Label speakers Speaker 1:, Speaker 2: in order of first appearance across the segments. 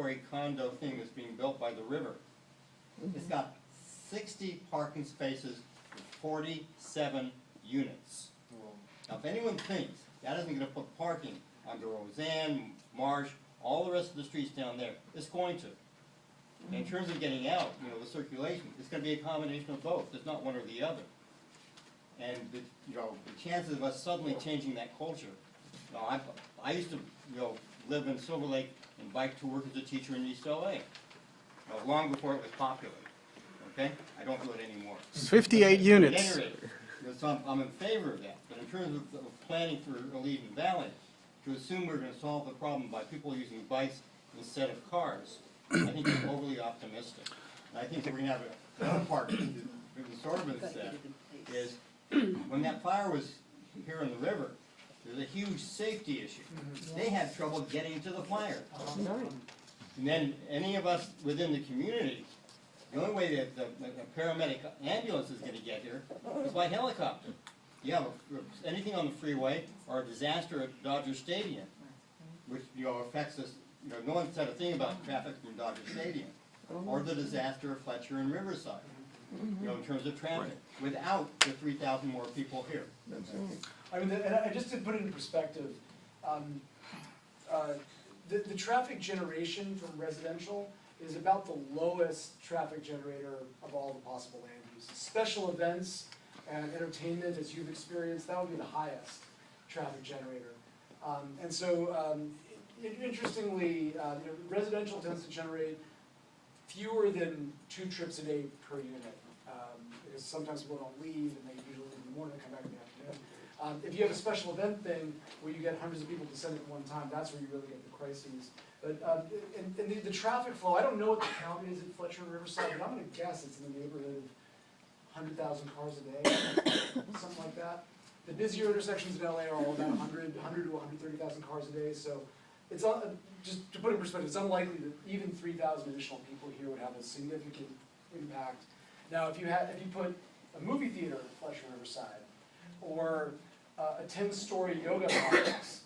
Speaker 1: 3-story condo thing that's being built by the river. It's got 60 parking spaces with 47 units. Now, if anyone thinks that isn't going to put parking under Roseanne, Marsh, all the rest of the streets down there, it's going to. And in terms of getting out, the circulation, it's going to be a combination of both. It's not one or the other. And the chances of us suddenly changing that culture. I used to live in Silver Lake and bike to work as a teacher in East LA. Long before it was popular. Okay? I don't do it anymore.
Speaker 2: 58 units.
Speaker 1: At any rate, so I'm in favor of that. But in terms of planning for Eden Valley, to assume we're going to solve the problem by people using bikes instead of cars, I think it's overly optimistic. And I think that we're going to have another part that sort of been said is when that fire was here in the river, there's a huge safety issue. They had trouble getting to the fire. And then any of us within the community, the only way that the paramedic ambulance is going to get here is by helicopter. You have anything on the freeway or a disaster at Dodger Stadium, which affects us. No one said a thing about traffic from Dodger Stadium, or the disaster of Fletcher and Riverside. In terms of traffic, without the 3,000 more people here.
Speaker 3: I mean, and just to put it in perspective, the traffic generation from residential is about the lowest traffic generator of all the possible land use. Special events and entertainment, as you've experienced, that would be the highest traffic generator. And so, interestingly, residential tends to generate fewer than 2 trips a day per unit. Because sometimes people don't leave, and they usually leave in the morning and come back in the afternoon. If you have a special event thing where you get hundreds of people descending at one time, that's where you really get the crises. But and the traffic flow, I don't know what the count is at Fletcher and Riverside, but I'm going to guess it's in the neighborhood of 100,000 cars a day, something like that. The busier intersections in LA are all about 100 to 130,000 cars a day. So it's just to put it in perspective, it's unlikely that even 3,000 additional people here would have a significant impact. Now, if you put a movie theater at Fletcher and Riverside, or a 10-story yoga complex,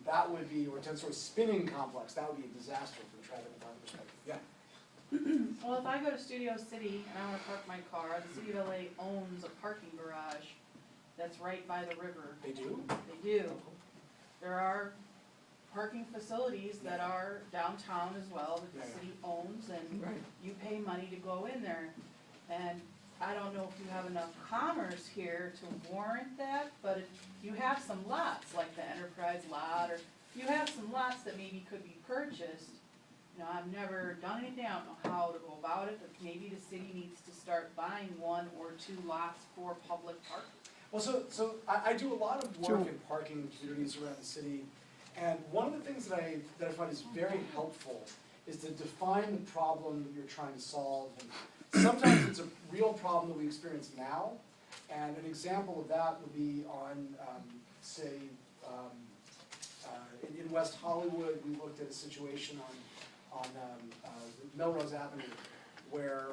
Speaker 3: that would be, or a 10-story spinning complex, that would be a disaster from a traffic and parking perspective. Yeah.
Speaker 4: Well, if I go to Studio City and I want to park my car, the city of LA owns a parking garage that's right by the river.
Speaker 3: They do?
Speaker 4: They do. There are parking facilities that are downtown as well that the city owns, and you pay money to go in there. And I don't know if you have enough commerce here to warrant that, but if you have some lots, like the Enterprise lot, or you have some lots that maybe could be purchased. I've never done anything, I don't know how to go about it, but maybe the city needs to start buying 1 or 2 lots for public parking.
Speaker 3: Well, so I do a lot of work in parking communities around the city, and one of the things that I find is very helpful is to define the problem that you're trying to solve. And sometimes it's a real problem that we experience now, and an example of that would be on, say, in West Hollywood, we looked at a situation on Melrose Avenue where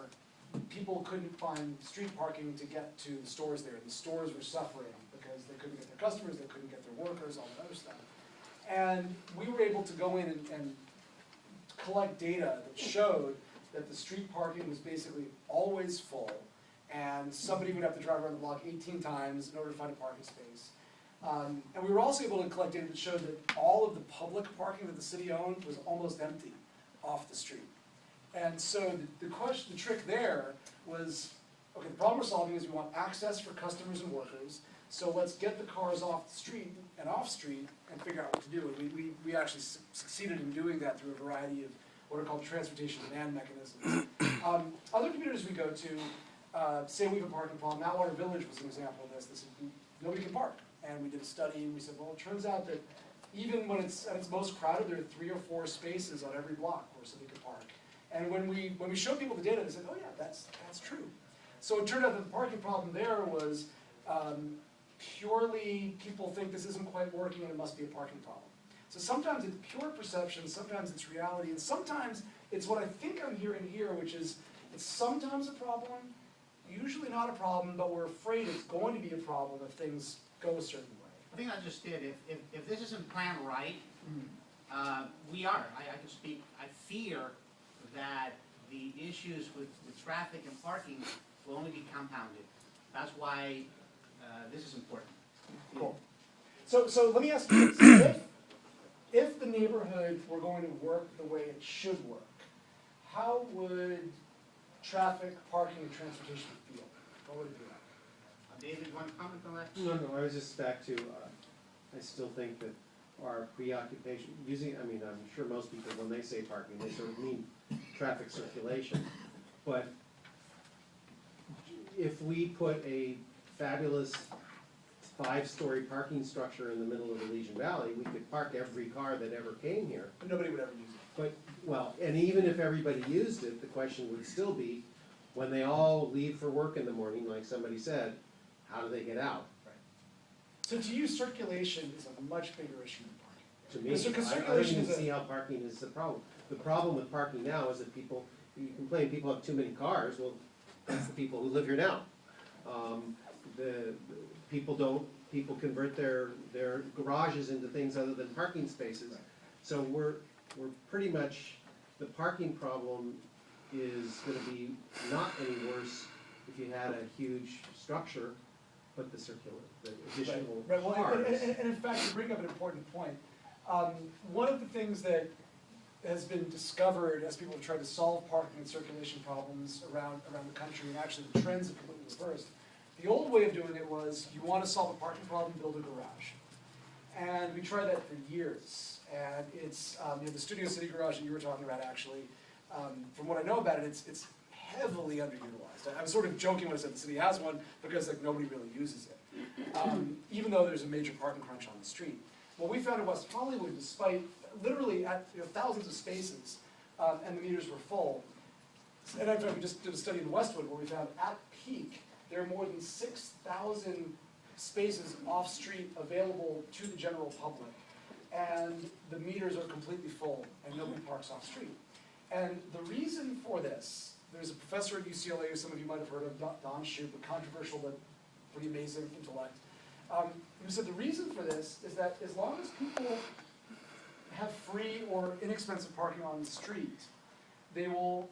Speaker 3: people couldn't find street parking to get to the stores there. The stores were suffering because they couldn't get their customers, they couldn't get their workers, all that other stuff. And we were able to go in and collect data that showed that the street parking was basically always full, and somebody would have to drive around the block 18 times in order to find a parking space. And we were also able to collect data that showed that all of the public parking that the city owned was almost empty off the street. And so the trick there was, okay, the problem we're solving is we want access for customers and workers, so let's get the cars off the street and off street and figure out what to do. And we actually succeeded in doing that through a variety of what are called transportation demand mechanisms. Other communities we go to, say we have a parking problem. Atwater Village was an example of this. They said, nobody can park. And we did a study and we said, well, it turns out that even when it's at its most crowded, there are 3 or 4 spaces on every block where somebody could park. And when we showed people the data, they said, oh yeah, that's true. So it turned out that the parking problem there was purely people think this isn't quite working and it must be a parking problem. So sometimes it's pure perception, sometimes it's reality, and sometimes it's what I think I'm hearing here, which is it's sometimes a problem, usually not a problem, but we're afraid it's going to be a problem if things go a certain way.
Speaker 5: I think I just did. If this isn't planned right, we are. I can speak. I
Speaker 2: fear that the issues with traffic and parking will only be compounded. That's why this is important.
Speaker 3: Cool. So let me ask you this, if the neighborhood were going to work the way it should work, how would traffic, parking, and transportation feel? What would it be like?
Speaker 2: David, you want to comment on that?
Speaker 5: No, I was just back to, I still think that our preoccupation, I'm sure most people, when they say parking, they sort of mean traffic circulation. But if we put a fabulous 5-story parking structure in the middle of the Legion Valley, we could park every car that ever came here.
Speaker 3: But nobody would ever use it.
Speaker 5: But, well, and even if everybody used it, the question would still be, when they all leave for work in the morning, like somebody said, how do they get out?
Speaker 3: So to you, circulation is a much bigger issue than parking.
Speaker 5: To me,
Speaker 3: Because
Speaker 5: I don't
Speaker 3: circulation
Speaker 5: even
Speaker 3: is a-
Speaker 5: see how parking is the problem. The problem with parking now is that people, you complain people have too many cars, well, that's the people who live here now. The people convert their garages into things other than parking spaces. So we're pretty much, the parking problem is gonna be not any worse if you had a huge structure, but the additional
Speaker 3: Right, well,
Speaker 5: cars.
Speaker 3: and in fact, you bring up an important point. One of the things that has been discovered as people have tried to solve parking and circulation problems around the country, and actually the trends have completely reversed. The old way of doing it was, you want to solve a parking problem, build a garage. And we tried that for years. And it's, the Studio City garage that you were talking about, actually, from what I know about it, it's heavily underutilized. I was sort of joking when I said the city has one, because like nobody really uses it. Even though there's a major parking crunch on the street. What we found in West Hollywood, despite literally at thousands of spaces, and the meters were full, and in fact we just did a study in Westwood where we found at peak, there are more than 6,000 spaces off-street available to the general public. And the meters are completely full and nobody parks off-street. And the reason for this, there's a professor at UCLA who some of you might have heard of, Don Shoup, a controversial but pretty amazing intellect, who said the reason for this is that as long as people have free or inexpensive parking on the street, they will